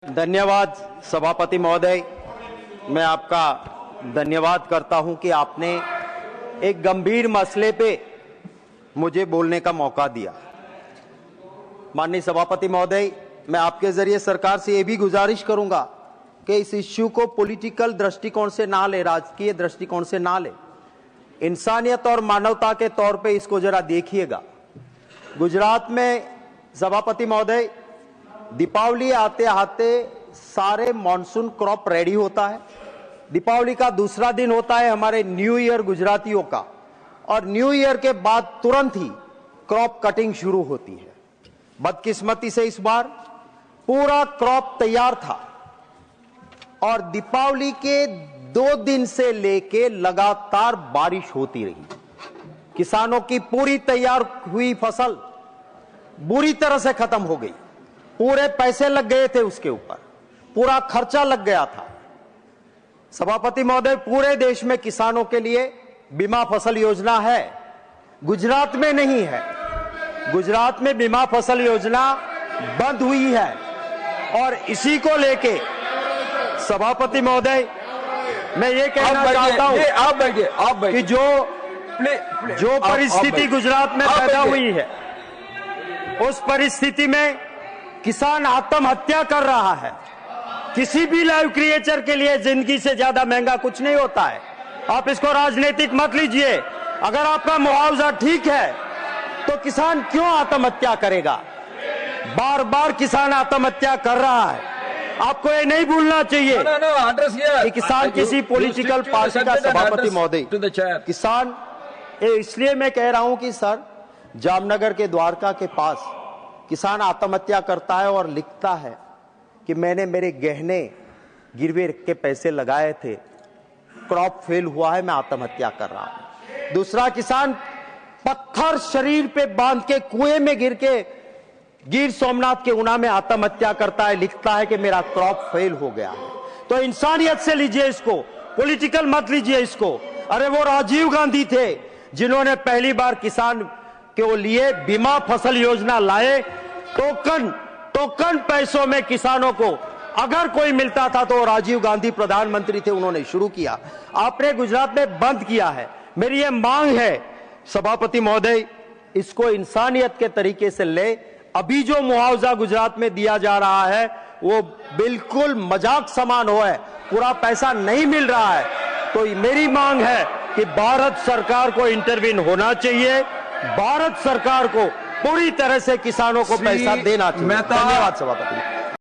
धन्यवाद सभापति महोदय, मैं आपका धन्यवाद करता हूं कि आपने एक गंभीर मसले पे मुझे बोलने का मौका दिया। माननीय सभापति महोदय, मैं आपके जरिए सरकार से ये भी गुजारिश करूंगा कि इस इश्यू को पॉलिटिकल दृष्टिकोण से ना ले, राजकीय दृष्टिकोण से ना ले, इंसानियत और मानवता के तौर पे इसको जरा देखिएगा। गुजरात में सभापति महोदय, दीपावली आते आते सारे मॉनसून क्रॉप रेडी होता है। दीपावली का दूसरा दिन होता है हमारे न्यू ईयर गुजरातियों का, और न्यू ईयर के बाद तुरंत ही क्रॉप कटिंग शुरू होती है। बदकिस्मती से इस बार पूरा क्रॉप तैयार था और दीपावली के 2 दिन से लेके लगातार बारिश होती रही। किसानों की पूरी तैयार हुई फसल बुरी तरह से खत्म हो गई। पूरे पैसे लग गए थे उसके ऊपर, पूरा खर्चा लग गया था। सभापति महोदय, पूरे देश में किसानों के लिए बीमा फसल योजना है, गुजरात में नहीं है। गुजरात में बीमा फसल योजना बंद हुई है और इसी को लेके सभापति महोदय मैं ये कहना चाहता हूं कि जो परिस्थिति गुजरात में पैदा हुई है, उस परिस्थिति में किसान आत्महत्या कर रहा है। किसी भी लाइव क्रिएचर के लिए जिंदगी से ज्यादा महंगा कुछ नहीं होता है। आप इसको राजनीतिक मत लीजिए। अगर आपका मुआवजा ठीक है तो किसान क्यों आत्महत्या करेगा? बार बार किसान आत्महत्या कर रहा है। आपको ये नहीं भूलना चाहिए कि किसान किसी पॉलिटिकल पार्टी का सभापति महोदय, किसान इसलिए मैं कह रहा हूं कि सर, जामनगर के द्वारका के पास किसान आत्महत्या करता है और लिखता है कि मैंने मेरे गहने गिरवे के पैसे लगाए थे, क्रॉप फेल हुआ है, मैं आत्महत्या कर रहा हूं। दूसरा किसान पत्थर शरीर पे बांध के कुएं में गिर के गिर सोमनाथ के ऊना में आत्महत्या करता है, लिखता है कि मेरा क्रॉप फेल हो गया है। तो इंसानियत से लीजिए इसको, पॉलिटिकल मत लीजिए इसको। अरे वो राजीव गांधी थे जिन्होंने पहली बार किसान के लिए बीमा फसल योजना लाए। टोकन पैसों में किसानों को अगर कोई मिलता था तो राजीव गांधी प्रधानमंत्री थे, उन्होंने शुरू किया। आपने गुजरात में बंद किया है। मेरी यह मांग है सभापति महोदय, इसको इंसानियत के तरीके से ले। अभी जो मुआवजा गुजरात में दिया जा रहा है वो बिल्कुल मजाक समान हो है, पूरा पैसा नहीं मिल रहा है। तो मेरी मांग है कि भारत सरकार को इंटरवीन होना चाहिए, भारत सरकार को पूरी तरह से किसानों को पैसा देना चाहिए। धन्यवाद सभापति।